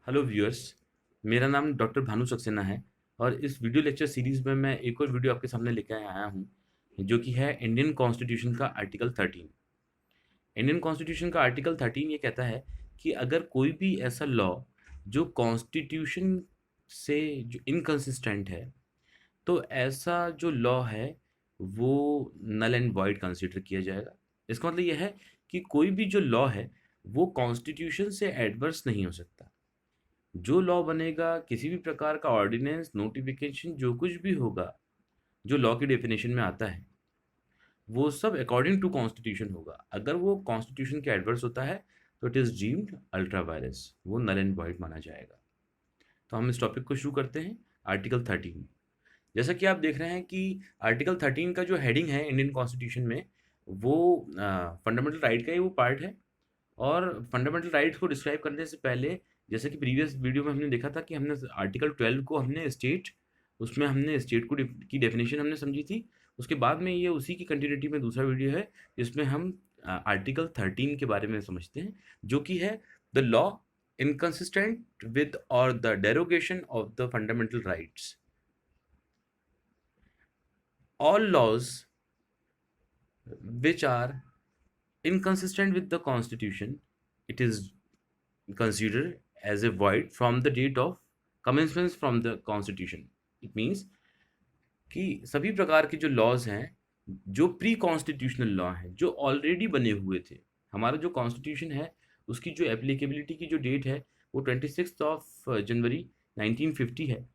Hello viewers. मेरा नाम doctor Bhanu Saxena है और इस वीडियो लेक्चर सीरीज़ में मैं एक और वीडियो आपके सामने लेकर आया हूँ जो कि है इंडियन कॉन्स्टिट्यूशन का आर्टिकल 13। इंडियन कॉन्स्टिट्यूशन का आर्टिकल 13 ये कहता है कि अगर कोई भी ऐसा लॉ जो कॉन्स्टिट्यूशन से जो इनकंसिस्टेंट है, तो ऐसा जो लॉ है वो नल एंड वॉइड कंसिडर किया जाएगा। इसका मतलब यह है कि कोई भी जो लॉ है वो कॉन्स्टिट्यूशन से एडवर्स नहीं हो सकता। जो लॉ बनेगा, किसी भी प्रकार का ऑर्डिनेंस, नोटिफिकेशन, जो कुछ भी होगा जो लॉ की डेफिनेशन में आता है, वो सब अकॉर्डिंग टू कॉन्स्टिट्यूशन होगा। अगर वो कॉन्स्टिट्यूशन के एडवर्स होता है तो it is deemed ultra vires, वो नल एंड वॉइड माना जाएगा। तो हम इस टॉपिक को शुरू करते हैं। आर्टिकल 13, जैसा कि आप देख रहे हैं कि आर्टिकल 13 का जो हेडिंग है इंडियन कॉन्स्टिट्यूशन में, वो फंडामेंटल राइट का ही वो पार्ट है। और फंडामेंटल राइट्स को डिस्क्राइब करने से पहले, जैसे कि प्रीवियस वीडियो में हमने देखा था कि हमने आर्टिकल 12 को हमने स्टेट, उसमें हमने स्टेट को की डेफिनेशन हमने समझी थी। उसके बाद में ये उसी की कंटिन्यूटी में दूसरा वीडियो है जिसमें हम आर्टिकल 13 के बारे में समझते हैं, जो कि है द लॉ इनकंसिस्टेंट विद और the derogation of the fundamental rights. All laws which are inconsistent with the constitution, it is considered as a void from the date of commencement from the constitution. It means कि सभी प्रकार के जो laws हैं, जो pre constitutional law हैं, जो already बने हुए थे, हमारा जो कॉन्स्टिट्यूशन है उसकी जो एप्लीकेबिलिटी की जो डेट है वो 26 जनवरी 1950 है।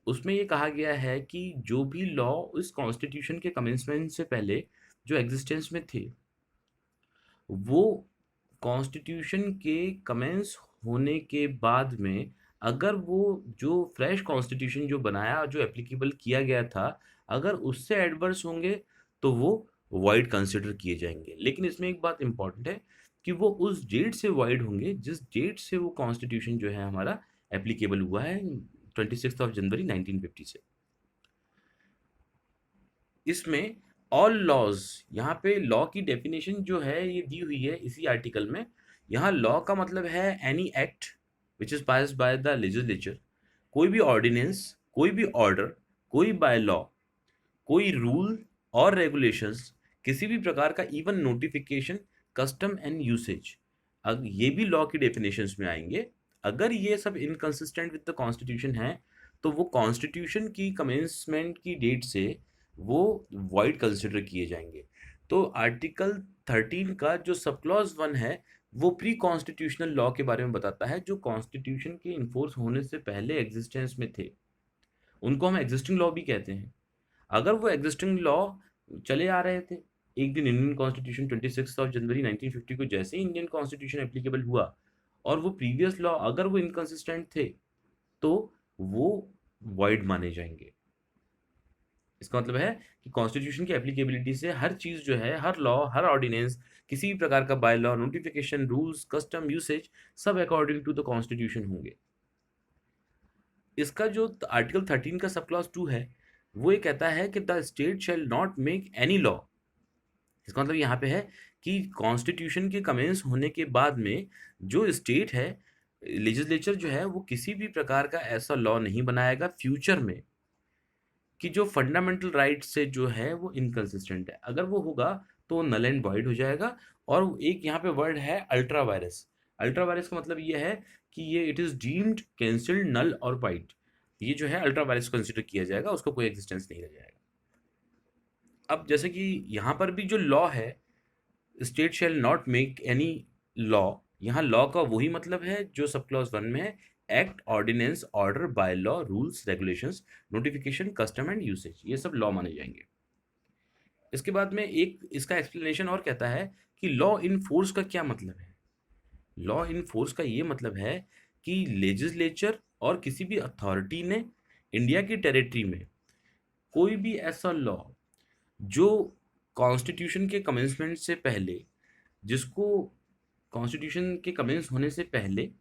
उसमें ये कहा गया है कि जो भी लॉ उस कॉन्स्टिट्यूशन के कमेंसमेंट से पहले जो एग्जिस्टेंस में थे, वो कॉन्स्टिट्यूशन के कमेंस होने के बाद में, अगर वो जो फ्रेश कॉन्स्टिट्यूशन जो बनाया, जो एप्लीकेबल किया गया था, अगर उससे एडवर्स होंगे तो वो वाइड कंसिडर किए जाएंगे। लेकिन इसमें एक बात इंपॉर्टेंट है कि वो उस डेट से वाइड होंगे जिस डेट से वो कॉन्स्टिट्यूशन जो है हमारा एप्लीकेबल हुआ है, 26 जनवरी 1950 से। इसमें ऑल लॉज, यहाँ पे लॉ की डेफिनेशन जो है ये दी हुई है इसी आर्टिकल में। यहाँ लॉ का मतलब है any act which is pass by the legislature, कोई भी ऑर्डिनेंस, कोई भी ऑर्डर, कोई बाय लॉ, कोई रूल और रेगुलेशंस, किसी भी प्रकार का even notification, custom and usage, अब ये भी लॉ की डेफिनेशंस में आएंगे। अगर ये सब इनकंसिस्टेंट विद द कॉन्स्टिट्यूशन है तो वो कॉन्स्टिट्यूशन की कमेंसमेंट की डेट से वो वॉइड कंसिडर किए जाएंगे। तो आर्टिकल 13 का जो सब क्लॉज 1 है वो प्री कॉन्स्टिट्यूशनल लॉ के बारे में बताता है, जो कॉन्स्टिट्यूशन के इन्फोर्स होने से पहले एग्जिस्टेंस में थे। उनको हम एग्जिस्टिंग लॉ भी कहते हैं। अगर वो एग्जिस्टिंग लॉ चले आ रहे थे, एक दिन इंडियन कॉन्स्टिट्यूशन 26 जनवरी 1950 को जैसे ही इंडियन कॉन्स्टिट्यूशन एप्लीकेबल हुआ और वो प्रीवियस लॉ अगर वो इनकंसिस्टेंट थे तो वो वॉइड माने जाएंगे। इसका मतलब है कि कॉन्स्टिट्यूशन की एप्लीकेबिलिटी से हर चीज़ जो है, हर लॉ, हर ऑर्डिनेंस, किसी भी प्रकार का by law, notification, rules, custom, usage, सब अकॉर्डिंग टू द कॉन्स्टिट्यूशन होंगे। इसका जो आर्टिकल 13 का सब क्लॉज 2 है वो ये कहता है कि the state shall not make any law. इसका मतलब यहाँ पे है कि कॉन्स्टिट्यूशन के कमेंस होने के बाद में जो स्टेट है, लेजिस्लेचर जो है, वो किसी भी प्रकार का ऐसा लॉ नहीं बनाएगा फ्यूचर में कि जो फंडामेंटल राइट से जो है वो इनकंसिस्टेंट है। अगर वो होगा तो नल एंड वॉइड हो जाएगा। और एक यहाँ पे वर्ड है अल्ट्रा वायरस। अल्ट्रा वायरस का मतलब ये है कि ये इट इज़ डीम्ड कैंसिल्ड नल और वाइड, ये जो है अल्ट्रा वायरस कंसिडर किया जाएगा, उसका कोई एग्जिस्टेंस नहीं रह जाएगा। अब जैसे कि यहाँ पर भी जो लॉ है, state shall not make any law, यहाँ लॉ का वही मतलब है जो सब क्लॉज 1 में है। Act, ordinance, order, bylaw, rules, regulations, notification, custom and usage, ये सब लॉ माने जाएंगे। इसके बाद में एक इसका एक्सप्लेनेशन और कहता है कि लॉ इन फोर्स का क्या मतलब है। लॉ इन फोर्स का ये मतलब है कि लेजिस्लेचर और किसी भी अथॉरिटी ने इंडिया की टेरिटरी में कोई भी ऐसा लॉ जो कॉन्स्टिट्यूशन के कमेंसमेंट से पहले, जिसको कॉन्स्टिट्यूशन के कमेंस होने से पहले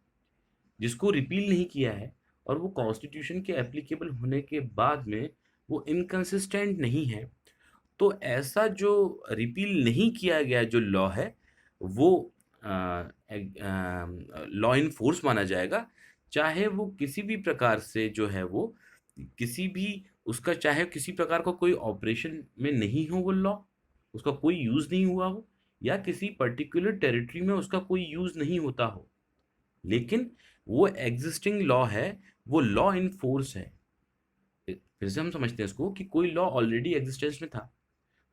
जिसको रिपील नहीं किया है, और वो कॉन्स्टिट्यूशन के एप्लीकेबल होने के बाद में वो इनकंसिस्टेंट नहीं है, तो ऐसा जो रिपील नहीं किया गया जो लॉ है वो लॉ इन फोर्स माना जाएगा। चाहे वो किसी भी प्रकार से जो है वो किसी भी उसका चाहे किसी प्रकार का कोई ऑपरेशन में नहीं हो वो लॉ, उसका कोई यूज नहीं हुआ हो, या किसी पर्टिकुलर टेरिटरी में उसका कोई यूज नहीं होता हो, लेकिन वो एग्जिस्टिंग लॉ है, वो लॉ इन फोर्स है। फिर से हम समझते हैं इसको कि कोई लॉ ऑलरेडी एग्जिस्टेंस में था,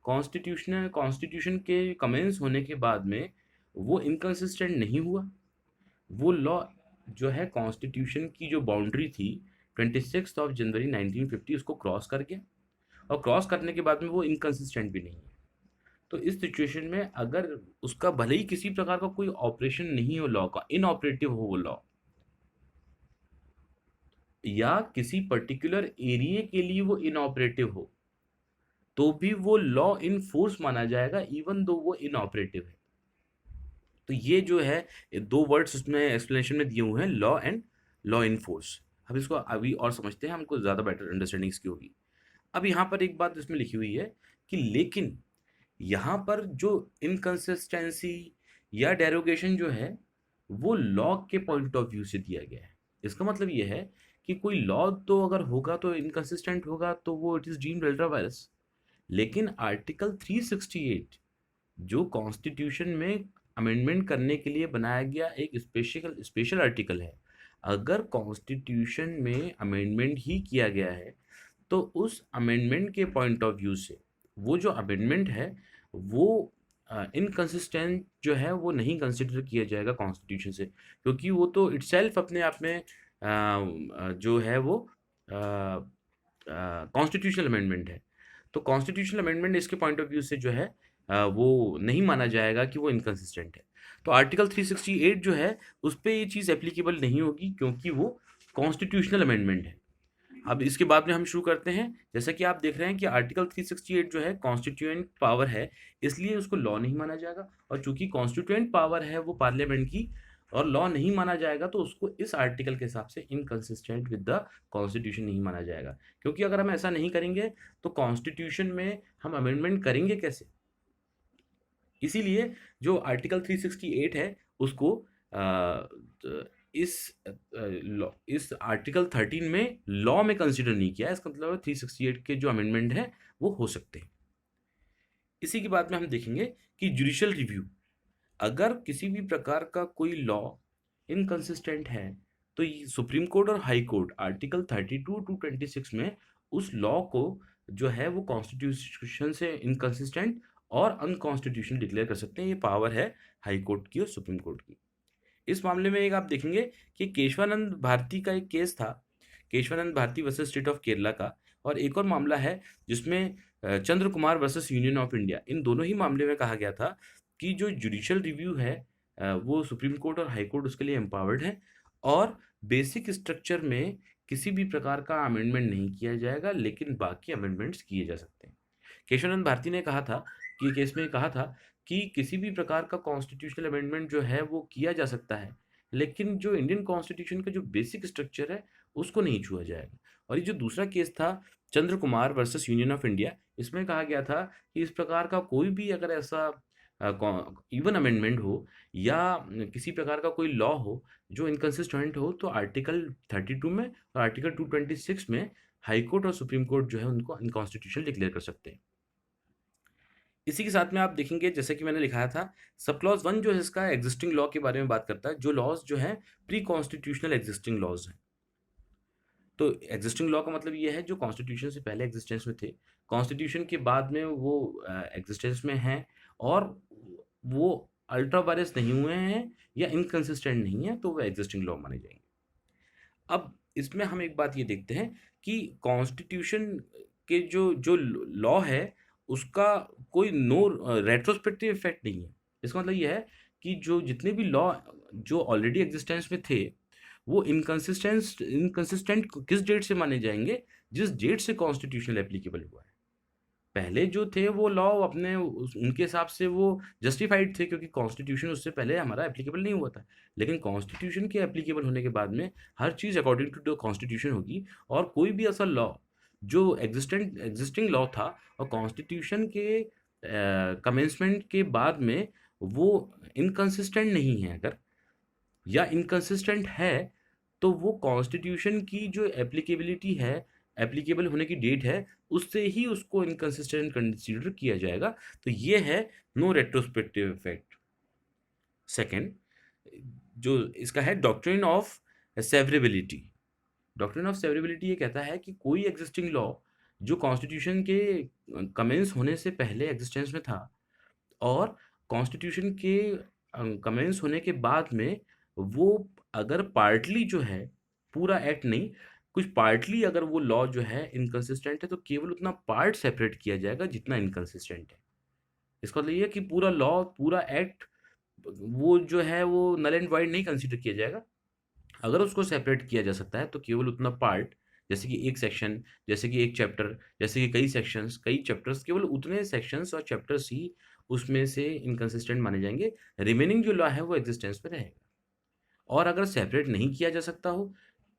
कॉन्स्टिट्यूशन के कमेंस होने के बाद में वो इनकंसिस्टेंट नहीं हुआ, वो लॉ जो है कॉन्स्टिट्यूशन की जो बाउंड्री थी 26 जनवरी 1950 उसको क्रॉस कर गया, और क्रॉस करने के बाद में वो इनकंसिस्टेंट भी नहीं है। तो इस सिचुएशन में अगर उसका भले ही किसी प्रकार का कोई ऑपरेशन नहीं हो लॉ का, इनऑपरेटिव हो वो लॉ, या किसी पर्टिकुलर एरिया के लिए वो इनऑपरेटिव हो, तो भी वो लॉ इन फोर्स माना जाएगा इवन दो वो इनऑपरेटिव है। तो ये जो है ये दो वर्ड्स उसमें एक्सप्लेनेशन में दिए हुए हैं, law and law in force. अब इसको अभी और समझते हैं, हमको ज़्यादा बेटर अंडरस्टैंडिंग इसकी होगी। अब यहाँ पर एक बात इसमें लिखी हुई है कि लेकिन यहाँ पर जो इनकंसिस्टेंसी या डेरोगेशन जो है वो लॉ के पॉइंट ऑफ व्यू से दिया गया है। इसका मतलब ये है कि कोई लॉ तो अगर होगा तो इनकंसिस्टेंट होगा तो वो it is deemed ultra vires. लेकिन आर्टिकल 368 जो कॉन्स्टिट्यूशन में अमेंडमेंट करने के लिए बनाया गया एक स्पेशल स्पेशल आर्टिकल है, अगर कॉन्स्टिट्यूशन में अमेंडमेंट ही किया गया है तो उस अमेंडमेंट के पॉइंट ऑफ व्यू से वो जो अमेंडमेंट है वो इनकंसिस्टेंट जो है वो नहीं कंसिडर किया जाएगा कॉन्स्टिट्यूशन से, क्योंकि वो तो इटसेल्फ अपने आप में जो है वो कॉन्स्टिट्यूशनल अमेंडमेंट है। तो कॉन्स्टिट्यूशनल अमेंडमेंट इसके पॉइंट ऑफ व्यू से जो है वो नहीं माना जाएगा कि वो इनकंसिस्टेंट है। तो आर्टिकल 368 जो है उस पर ये चीज़ एप्लीकेबल नहीं होगी क्योंकि वो कॉन्स्टिट्यूशनल अमेंडमेंट है। अब इसके बाद में हम शुरू करते हैं। जैसा कि आप देख रहे हैं कि आर्टिकल 368 जो है कॉन्स्टिट्यूएंट पावर है, इसलिए उसको लॉ नहीं माना जाएगा, और चूंकि कॉन्स्टिट्यूएंट पावर है वो पार्लियामेंट की और लॉ नहीं माना जाएगा तो उसको इस आर्टिकल के हिसाब से इनकंसिस्टेंट विद द कॉन्स्टिट्यूशन नहीं माना जाएगा। क्योंकि अगर हम ऐसा नहीं करेंगे तो कॉन्स्टिट्यूशन में हम अमेंडमेंट करेंगे कैसे? इसीलिए जो आर्टिकल 368 है उसको इस इस आर्टिकल 13 में लॉ में कंसीडर नहीं किया है। इसका मतलब 368 के जो अमेंडमेंट है वो हो सकते हैं। इसी के बाद में हम देखेंगे कि जुडिशियल रिव्यू, अगर किसी भी प्रकार का कोई लॉ इनकंसिस्टेंट है तो सुप्रीम कोर्ट और हाई कोर्ट आर्टिकल 32 टू 26 में उस लॉ को जो है वो कॉन्स्टिट्यूशन से इनकंसिस्टेंट और अनकॉन्स्टिट्यूशनल डिक्लेयर कर सकते हैं। ये पावर है हाई कोर्ट की और सुप्रीम कोर्ट की। इस मामले में एक आप देखेंगे कि केशवानंद भारती का एक केस था, Keshavananda Bharati versus state of Kerala का, और एक और मामला है जिसमें Chandra Kumar versus union of India. इन दोनों ही मामले में कहा गया था कि जो जुडिशियल रिव्यू है वो सुप्रीम कोर्ट और हाई कोर्ट उसके लिए एम्पावर्ड है, और बेसिक स्ट्रक्चर में किसी भी प्रकार का अमेंडमेंट नहीं किया जाएगा, लेकिन बाकी अमेंडमेंट्स किए जा सकते हैं। केशवानंद भारती ने कहा था कि केस में कहा था कि किसी भी प्रकार का कॉन्स्टिट्यूशनल अमेंडमेंट जो है वो किया जा सकता है, लेकिन जो इंडियन कॉन्स्टिट्यूशन का जो बेसिक स्ट्रक्चर है उसको नहीं छुआ जाएगा। और ये जो दूसरा केस था Chandra Kumar versus union of India, इसमें कहा गया था कि इस प्रकार का कोई भी अगर ऐसा इवन अमेंडमेंट हो या किसी प्रकार का कोई लॉ हो जो इनकंसिस्टेंट हो तो आर्टिकल 32 में और आर्टिकल 226 में हाई कोर्ट और सुप्रीम कोर्ट जो है उनको अनकॉन्स्टिट्यूशनल डिक्लेयर कर सकते हैं। इसी के साथ में आप देखेंगे जैसे कि मैंने लिखाया था, सब क्लॉज 1 जो है इसका एग्जिस्टिंग लॉ के बारे में बात करता है, जो लॉज जो है प्री कॉन्स्टिट्यूशनल एग्जिस्टिंग लॉज हैं। तो एग्जिस्टिंग लॉ का मतलब ये है जो कॉन्स्टिट्यूशन से पहले एग्जिस्टेंस में थे, कॉन्स्टिट्यूशन के बाद में वो एग्जिस्टेंस में हैं, और वो अल्ट्रा वायरस नहीं हुए हैं या इनकंसिस्टेंट नहीं है, तो वो एग्जिस्टिंग लॉ माने जाएंगे। अब इसमें हम एक बात ये देखते हैं कि कॉन्स्टिट्यूशन के जो जो लॉ है उसका कोई नो रेट्रोस्पेक्टिव इफेक्ट नहीं है। इसका मतलब ये है कि जो जितने भी लॉ जो ऑलरेडी एग्जिस्टेंस में थे वो इनकंसिस्टेंट किस डेट से माने जाएंगे? जिस डेट से कॉन्स्टिट्यूशनल एप्लीकेबल हुआ है। पहले जो थे वो लॉ अपने उनके हिसाब से वो जस्टिफाइड थे क्योंकि कॉन्स्टिट्यूशन उससे पहले हमारा एप्लीकेबल नहीं हुआ था, लेकिन कॉन्स्टिट्यूशन के एप्लीकेबल होने के बाद में हर चीज़ अकॉर्डिंग टू द कॉन्स्टिट्यूशन होगी, और कोई भी ऐसा लॉ जो एग्जिस्टिंग लॉ था और कॉन्स्टिट्यूशन के कमेंसमेंट के बाद में वो इनकंसिस्टेंट नहीं है अगर, या इनकंसिस्टेंट है, तो वो कॉन्स्टिट्यूशन की जो एप्लीकेबिलिटी है, एप्लीकेबल होने की डेट है, उससे ही उसको इनकंसिस्टेंट कंसीडर किया जाएगा। तो ये है नो रेट्रोस्पेक्टिव इफेक्ट। सेकंड, जो इसका है doctrine of severability. Doctrine of severability ये कहता है कि कोई एग्जिस्टिंग लॉ जो कॉन्स्टिट्यूशन के कमेंस होने से पहले एग्जिस्टेंस में था और कॉन्स्टिट्यूशन के कमेंस होने के बाद में वो अगर पार्टली जो है, पूरा एक्ट नहीं, कुछ पार्टली अगर वो लॉ जो है इनकंसिस्टेंट है, तो केवल उतना पार्ट सेपरेट किया जाएगा जितना इनकंसिस्टेंट है। इसका मतलब ये है कि पूरा लॉ, पूरा एक्ट वो जो है वो नल एंड वाइड नहीं कंसीडर किया जाएगा। अगर उसको सेपरेट किया जा सकता है तो केवल उतना पार्ट, जैसे कि एक सेक्शन, जैसे कि एक चैप्टर, जैसे कि कई सेक्शंस, कई चैप्टर्स, केवल उतने सेक्शंस और चैप्टर्स ही उसमें से इनकंसिस्टेंट माने जाएंगे। रिमेनिंग जो लॉ है वो एग्जिस्टेंस में रहेगा। और अगर सेपरेट नहीं किया जा सकता हो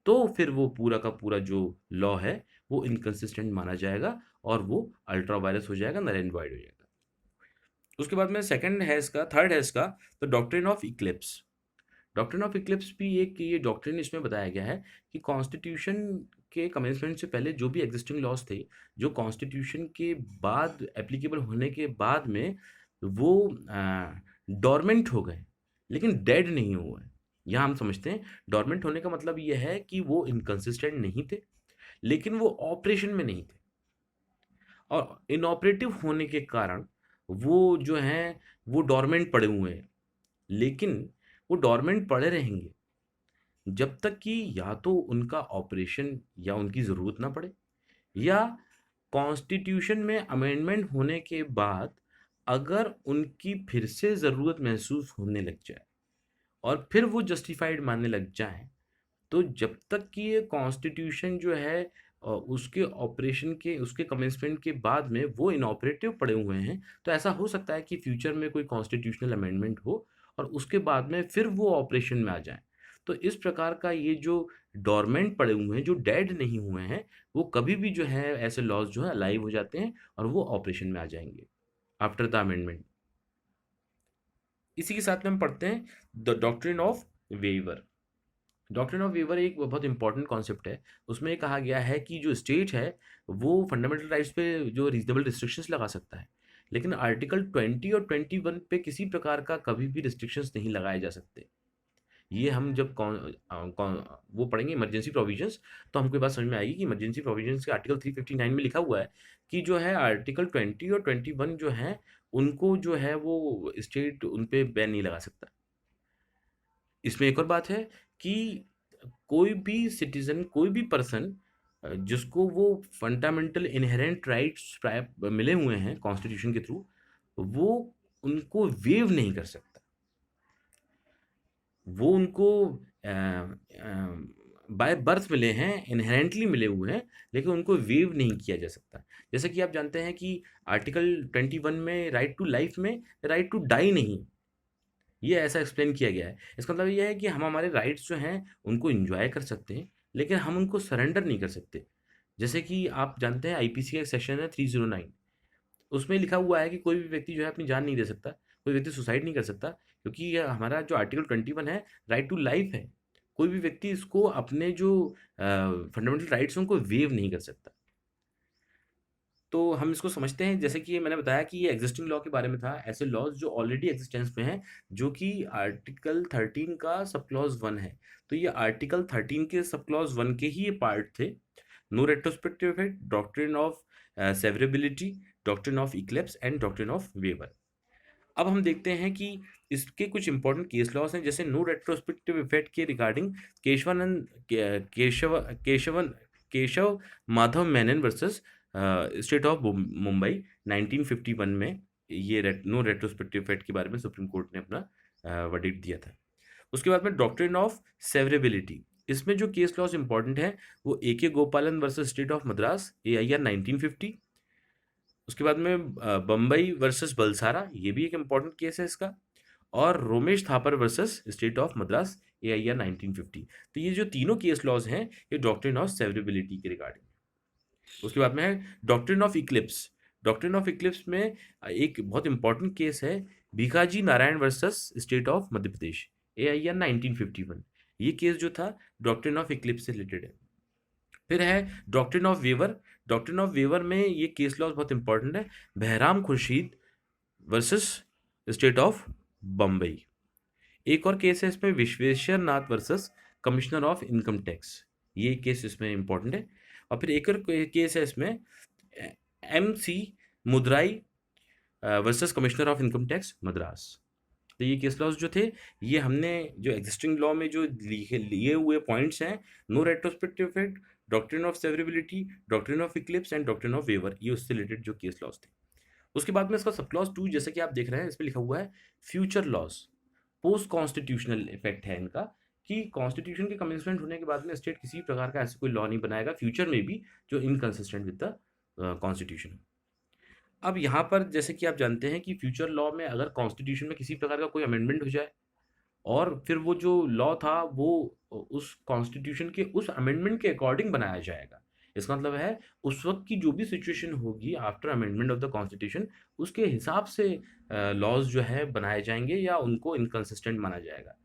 तो फिर वो पूरा का पूरा जो लॉ है वो इनकंसिस्टेंट माना जाएगा और वो अल्ट्रा वायरस हो जाएगा, नल एंड वाइड हो जाएगा। उसके बाद में सेकंड है इसका, थर्ड है इसका, तो doctrine of eclipse. Doctrine of Eclipse भी एक ये डॉक्ट्रिन इसमें बताया गया है कि कॉन्स्टिट्यूशन के कमेंसमेंट से पहले जो भी एग्जिस्टिंग लॉज थे, जो कॉन्स्टिट्यूशन के बाद एप्लीकेबल होने के बाद में वो डॉर्मेंट हो गए, लेकिन डेड नहीं हुए। यहाँ हम समझते हैं डॉर्मेंट होने का मतलब ये है कि वो इनकंसिस्टेंट नहीं थे, लेकिन वो ऑपरेशन में नहीं थे, और इनऑपरेटिव होने के कारण वो जो हैं वो डॉर्मेंट पड़े हुए हैं। लेकिन वो डॉर्मेंट पड़े रहेंगे जब तक कि या तो उनका ऑपरेशन या उनकी ज़रूरत ना पड़े, या कॉन्स्टिट्यूशन में अमेंडमेंट होने के बाद अगर उनकी फिर से ज़रूरत महसूस होने लग जाए और फिर वो जस्टिफाइड मानने लग जाएं। तो जब तक कि ये कॉन्स्टिट्यूशन जो है उसके ऑपरेशन के, उसके कमेंसमेंट के बाद में वो इनऑपरेटिव पड़े हुए हैं, तो ऐसा हो सकता है कि फ्यूचर में कोई कॉन्स्टिट्यूशनल अमेंडमेंट हो और उसके बाद में फिर वो ऑपरेशन में आ जाएं। तो इस प्रकार का ये जो डोरमेंट पड़े हुए हैं, जो डेड नहीं हुए हैं, वो कभी भी जो है ऐसे लॉज जो है अलाइव हो जाते हैं और वो ऑपरेशन में आ जाएंगे आफ्टर द अमेंडमेंट। इसी के साथ में हम पढ़ते हैं the doctrine of waiver. Doctrine of waiver एक बहुत इंपॉर्टेंट कॉन्सेप्ट है। उसमें कहा गया है कि जो स्टेट है वो फंडामेंटल राइट्स पे जो रीजनेबल रिस्ट्रिक्शंस लगा सकता है, लेकिन आर्टिकल 20 और 21 पे किसी प्रकार का कभी भी रिस्ट्रिक्शंस नहीं लगाए जा सकते। ये हम जब वो पढ़ेंगे इमरजेंसी प्रोविजंस, तो हमको ये बात समझ में आएगी कि इमरजेंसी प्रोविजंस के आर्टिकल 359 में लिखा हुआ है कि जो है आर्टिकल 20 और 21 जो है उनको जो है वो स्टेट उन पे बैन नहीं लगा सकता। इसमें एक और बात है कि कोई भी सिटीजन, कोई भी पर्सन जिसको वो फंडामेंटल इनहेरेंट राइट्स मिले हुए हैं कॉन्स्टिट्यूशन के थ्रू, वो उनको वेव नहीं कर सकता। वो उनको बाय बर्थ मिले हैं, इनहेरेंटली मिले हुए हैं, लेकिन उनको वेव नहीं किया जा सकता। जैसे कि आप जानते हैं कि आर्टिकल 21 में राइट टू लाइफ में राइट टू डाई नहीं, ये ऐसा एक्सप्लेन किया गया है। इसका मतलब ये है कि हम हमारे राइट्स जो हैं उनको एंजॉय कर सकते हैं, लेकिन हम उनको सरेंडर नहीं कर सकते। जैसे कि आप जानते हैं आईपीसी का एक सेक्शन है 309, उसमें लिखा हुआ है कि कोई भी व्यक्ति जो है अपनी जान नहीं दे सकता, कोई व्यक्ति सुसाइड नहीं कर सकता, क्योंकि ये हमारा जो आर्टिकल 21 है राइट टू लाइफ है। कोई भी व्यक्ति इसको अपने जो फंडामेंटल राइट्स हैं उनको वेव नहीं कर सकता। तो हम इसको समझते हैं, जैसे कि ये मैंने बताया कि ये एग्जिस्टिंग लॉ के बारे में था, ऐसे लॉज जो ऑलरेडी एग्जिस्टेंस में हैं, जो कि आर्टिकल 13 का सब क्लॉज 1 है। तो ये आर्टिकल 13 के सब क्लॉज 1 के ही ये पार्ट थे। No retrospective effect, doctrine of severability, doctrine of eclipse and doctrine of waiver. अब हम देखते हैं कि इसके कुछ इंपॉर्टेंट केस लॉस हैं, जैसे नो रेट्रोस्पेक्टिव इफेक्ट के regarding Kesavananda Keshav Madhav Menon versus state of Mumbai 1951 में ये नो रेट्रोस्पेक्टिव इफेक्ट के बारे में सुप्रीम कोर्ट ने अपना वर्डिक्ट दिया था। उसके बाद में डॉक्ट्रिन ऑफ सेवरेबिलिटी, इसमें जो केस लॉस इंपॉर्टेंट है वो ए.के. गोपालन versus state of Madras AIR 1950। उसके बाद में बम्बई वर्सेस बलसारा, ये भी एक इम्पॉर्टेंट केस है इसका, और Romesh Thapar versus state of Madras AIR 1950। तो ये जो तीनों केस लॉज हैं ये डॉक्ट्रिन ऑफ सेवरेबिलिटी के रिगार्डिंग। उसके बाद में है doctrine of eclipse. Doctrine of eclipse में एक बहुत इंपॉर्टेंट केस है Bhikhaji Narayan versus state of Madhya Pradesh AIR 1951। ये केस जो था डॉक्ट्रिन ऑफ इक्लिप्स से रिलेटेड है। फिर है doctrine of waiver. Doctrine of waiver में ये केस लॉज बहुत इंपॉर्टेंट है, Behram Khurshid versus state of Bombay. एक और केस है इसमें Vishweshwar Nath versus commissioner of income tax, ये केस इसमें इंपॉर्टेंट है। और फिर एक और केस है इसमें M C Mudrai versus commissioner of income tax Madras. तो ये केस लॉज जो थे, ये हमने जो एग्जिस्टिंग लॉ में जो लिए हुए पॉइंट्स हैं, no retrospective effect, doctrine of severability, doctrine of eclipse and doctrine of waiver, ये उससे रिलेटेड जो केस लॉज थे। उसके बाद में इसका सब क्लॉज 2 जैसे कि आप देख रहे हैं इसमें लिखा हुआ है future laws. Post constitutional effect है इनका, कि कॉन्स्टिट्यूशन के कमेंसमेंट होने के बाद में स्टेट किसी प्रकार का ऐसा कोई लॉ नहीं बनाएगा फ्यूचर में भी जो इनकंसिस्टेंट विद द कॉन्स्टिट्यूशन। अब यहाँ पर जैसे कि आप जानते हैं कि फ्यूचर लॉ में अगर कॉन्स्टिट्यूशन में किसी प्रकार का कोई अमेंडमेंट हो जाए और फिर वो जो लॉ था वो उस कॉन्स्टिट्यूशन के उस अमेंडमेंट के अकॉर्डिंग बनाया जाएगा। इसका मतलब है उस वक्त की जो भी सिचुएशन होगी after amendment of the constitution, उसके हिसाब से लॉज जो है बनाए जाएंगे या उनको इनकंसिस्टेंट माना जाएगा।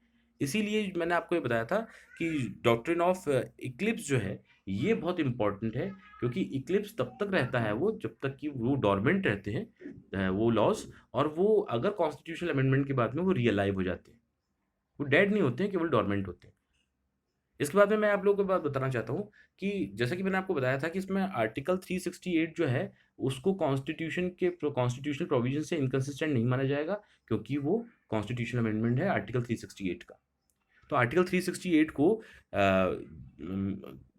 इसीलिए मैंने आपको ये बताया था कि डॉक्ट्रिन ऑफ इक्लिप्स जो है ये बहुत इंपॉर्टेंट है, क्योंकि इक्लिप्स तब तक रहता है वो जब तक कि वो डॉर्मेंट रहते हैं वो लॉज, और वो अगर कॉन्स्टिट्यूशनल अमेंडमेंट के बाद में वो रियलाइव हो जाते हैं, वो डेड नहीं होते हैं, केवल डॉर्मेंट होते हैं। इसके बाद में मैं आप लोगों को बात बताना चाहता हूँ कि जैसा कि मैंने आपको बताया था कि इसमें आर्टिकल 368 जो है उसको कॉन्स्टिट्यूशन के कॉन्स्टिट्यूशनल प्रोविजन से इनकंसिस्टेंट नहीं माना जाएगा, क्योंकि वो कॉन्स्टिट्यूशनल अमेंडमेंट है आर्टिकल 368 का। तो आर्टिकल 368 को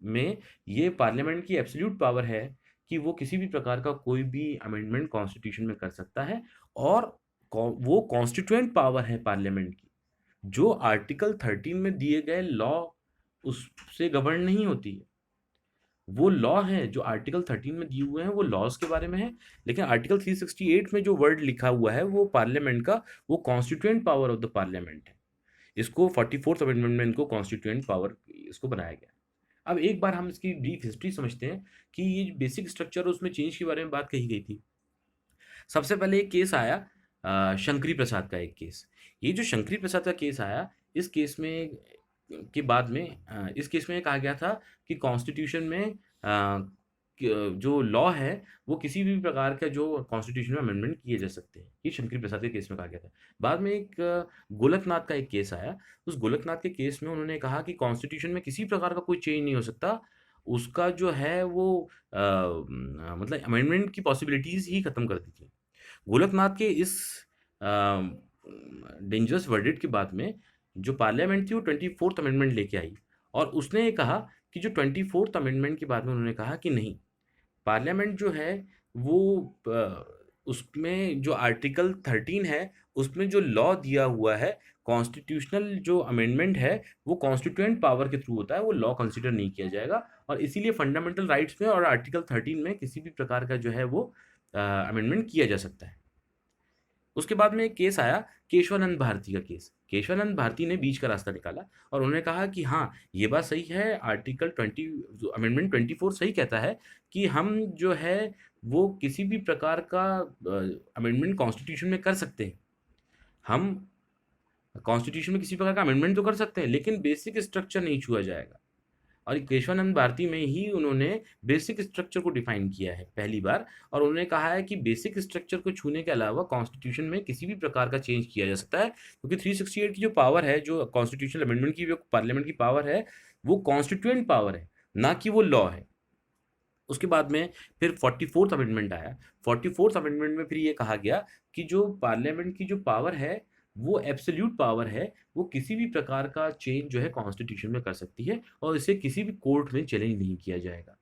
में ये पार्लियामेंट की एब्सोल्यूट पावर है कि वो किसी भी प्रकार का कोई भी अमेंडमेंट कॉन्स्टिट्यूशन में कर सकता है, और वो कॉन्स्टिट्यूएंट पावर है पार्लियामेंट की, जो आर्टिकल 13 में दिए गए लॉ उससे गवर्न नहीं होती है। वो लॉ है जो आर्टिकल 13 में दिए हुए हैं वो लॉज के बारे में है, लेकिन आर्टिकल 368 में जो वर्ड लिखा हुआ है वो पार्लियामेंट का, वो constituent power of the parliament है। इसको 44th अमेंडमेंट में इनको कॉन्स्टिट्यूएंट पावर इसको बनाया गया। अब एक बार हम इसकी ब्रीफ हिस्ट्री समझते हैं कि ये बेसिक स्ट्रक्चर उसमें चेंज के बारे में बात कही गई थी। सबसे पहले एक केस आया शंकरी प्रसाद का एक केस। ये जो शंकरी प्रसाद का केस आया, इस केस में के बाद में इस केस में कहा गया था कि कॉन्स्टिट्यूशन में जो लॉ है वो किसी भी प्रकार का जो कॉन्स्टिट्यूशन में अमेंडमेंट किए जा सकते हैं, ये शंकरी प्रसाद के केस में कहा गया था। बाद में एक गोलकनाथ का एक केस आया। उस गोलकनाथ के केस में उन्होंने कहा कि कॉन्स्टिट्यूशन में किसी प्रकार का कोई चेंज नहीं हो सकता, उसका जो है वो मतलब अमेंडमेंट की पॉसिबिलिटीज ही खत्म कर दी थी। गोलकनाथ के इस डेंजरस वर्डिक्ट के बाद में जो पार्लियामेंट थी वो 24th अमेंडमेंट लेके आई, और उसने ये कहा कि जो 24th अमेंडमेंट के बाद में उन्होंने कहा कि नहीं, पार्लियामेंट जो है वो उसमें जो आर्टिकल 13 है उसमें जो लॉ दिया हुआ है, कॉन्स्टिट्यूशनल जो अमेंडमेंट है वो कॉन्स्टिट्यूएंट पावर के थ्रू होता है, वो लॉ कंसिडर नहीं किया जाएगा, और इसीलिए फंडामेंटल राइट्स में और आर्टिकल 13 में किसी भी प्रकार का जो है वो अमेंडमेंट किया जा सकता है। उसके बाद में एक केस आया केशवानंद भारती का केस। केशवानंद भारती ने बीच का रास्ता निकाला और उन्होंने कहा कि हाँ, ये बात सही है, आर्टिकल 20 अमेंडमेंट 24 सही कहता है कि हम जो है वो किसी भी प्रकार का अमेंडमेंट कॉन्स्टिट्यूशन में कर सकते हैं। हम कॉन्स्टिट्यूशन में किसी प्रकार का अमेंडमेंट तो कर सकते हैं, लेकिन बेसिक स्ट्रक्चर नहीं छुआ जाएगा। और केशवानंद भारती में ही उन्होंने बेसिक स्ट्रक्चर को डिफाइन किया है पहली बार, और उन्होंने कहा है कि बेसिक स्ट्रक्चर को छूने के अलावा कॉन्स्टिट्यूशन में किसी भी प्रकार का चेंज किया जा सकता है, क्योंकि 368 की जो पावर है, जो कॉन्स्टिट्यूशनल अमेंडमेंट की जो पार्लियामेंट की पावर है, वो कॉन्स्टिट्यूएंट पावर है, ना कि वो लॉ है। उसके बाद में फिर 44th अमेंडमेंट आया। 44th अमेंडमेंट में फिर ये कहा गया कि जो पार्लियामेंट की जो पावर है वो एब्सोल्यूट पावर है, वो किसी भी प्रकार का चेंज जो है कॉन्स्टिट्यूशन में कर सकती है, और इसे किसी भी कोर्ट में चैलेंज नहीं किया जाएगा।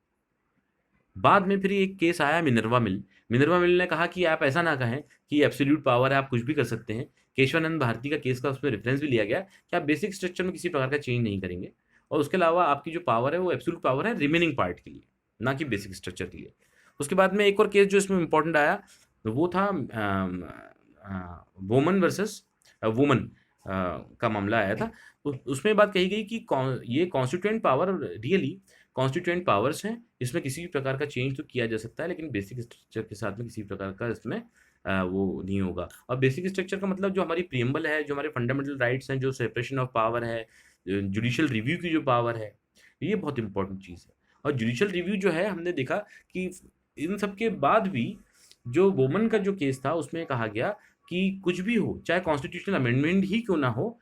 बाद में फिर एक केस आया मिनर्वा मिल। मिनर्वा मिल ने कहा कि आप ऐसा ना कहें कि एब्सोल्यूट पावर है, आप कुछ भी कर सकते हैं। केशवानंद भारती का केस का उसमें रेफरेंस भी लिया गया कि आप बेसिक स्ट्रक्चर में किसी प्रकार का चेंज नहीं करेंगे, और उसके अलावा आपकी जो पावर है वो एब्सोल्यूट पावर है रिमेनिंग पार्ट के लिए, ना कि बेसिक स्ट्रक्चर के लिए। उसके बाद में एक और केस जो इसमें इंपॉर्टेंट आया वो था वोमन वर्सेस वुमन का मामला आया था। उसमें बात कही गई कि ये constituent power really constituent powers हैं, इसमें किसी भी प्रकार का चेंज तो किया जा सकता है, लेकिन बेसिक स्ट्रक्चर के साथ में किसी प्रकार का इसमें वो नहीं होगा। और बेसिक स्ट्रक्चर का मतलब जो हमारी प्रीएम्बल है, जो हमारे फंडामेंटल राइट्स हैं, जो सेपरेशन ऑफ पावर है, जुडिशियल रिव्यू की जो पावर है, ये बहुत इंपॉर्टेंट चीज़ है। और जुडिशियल रिव्यू जो है, हमने देखा कि इन सब के बाद भी जो वोमन का जो केस था उसमें कहा गया कि कुछ भी हो, चाहे कॉन्स्टिट्यूशनल अमेंडमेंट ही क्यों ना हो,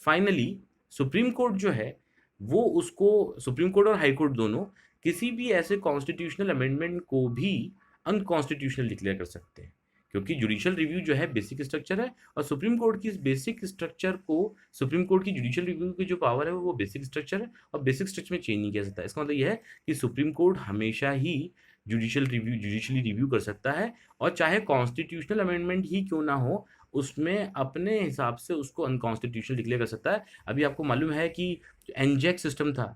फाइनली सुप्रीम कोर्ट जो है वो उसको, सुप्रीम कोर्ट और हाई कोर्ट दोनों किसी भी ऐसे कॉन्स्टिट्यूशनल अमेंडमेंट को भी अनकॉन्स्टिट्यूशनल डिक्लेयर कर सकते हैं, क्योंकि जुडिशियल रिव्यू जो है बेसिक स्ट्रक्चर है, और सुप्रीम कोर्ट की इस बेसिक स्ट्रक्चर को, सुप्रीम कोर्ट की जुडिशियल रिव्यू की जो पावर है वो बेसिक स्ट्रक्चर है, और बेसिक स्ट्रक्चर में चेंज नहीं किया सकता। इसका मतलब यह है कि सुप्रीम कोर्ट हमेशा ही जुडिशियली रिव्यू कर सकता है, और चाहे कॉन्स्टिट्यूशनल अमेंडमेंट ही क्यों ना हो, उसमें अपने हिसाब से उसको अनकॉन्स्टिट्यूशनल डिक्लेयर कर सकता है। अभी आपको मालूम है कि एनजेक सिस्टम था,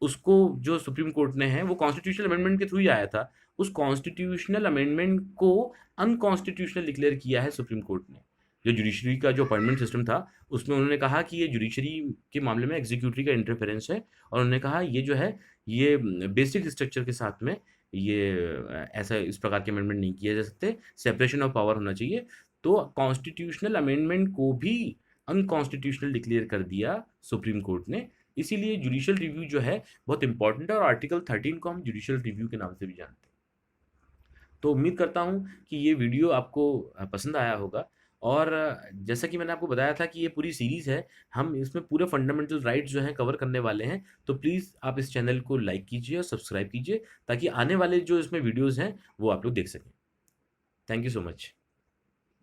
उसको जो सुप्रीम कोर्ट ने है वो कॉन्स्टिट्यूशनल अमेंडमेंट के थ्रू ही आया था, उस कॉन्स्टिट्यूशनल अमेंडमेंट को अनकॉन्स्टिट्यूशनल डिक्लेयर किया है सुप्रीम कोर्ट ने। जो जुडिशरी का जो अपॉइंटमेंट सिस्टम था, उसमें उन्होंने कहा कि ये जुडिशरी के मामले में एग्जीक्यूटिव का इंटरफेरेंस है, और उन्होंने कहा ये जो है ये बेसिक स्ट्रक्चर के साथ में ये ऐसा इस प्रकार के अमेंडमेंट नहीं किए जा सकते, सेपरेशन ऑफ पावर होना चाहिए। तो कॉन्स्टिट्यूशनल अमेंडमेंट को भी अनकॉन्स्टिट्यूशनल डिक्लेयर कर दिया सुप्रीम कोर्ट ने। इसीलिए जुडिशियल रिव्यू जो है बहुत इंपॉर्टेंट है, और आर्टिकल 13 को हम जुडिशियल रिव्यू के नाम से भी जानते हैं। तो उम्मीद करता हूँ कि ये वीडियो आपको पसंद आया होगा, और जैसा कि मैंने आपको बताया था कि ये पूरी सीरीज़ है, हम इसमें पूरे फंडामेंटल राइट्स जो हैं कवर करने वाले हैं। तो प्लीज़ आप इस चैनल को लाइक कीजिए और सब्सक्राइब कीजिए, ताकि आने वाले जो इसमें वीडियोज़ हैं वो आप लोग देख सकें। Thank you so much.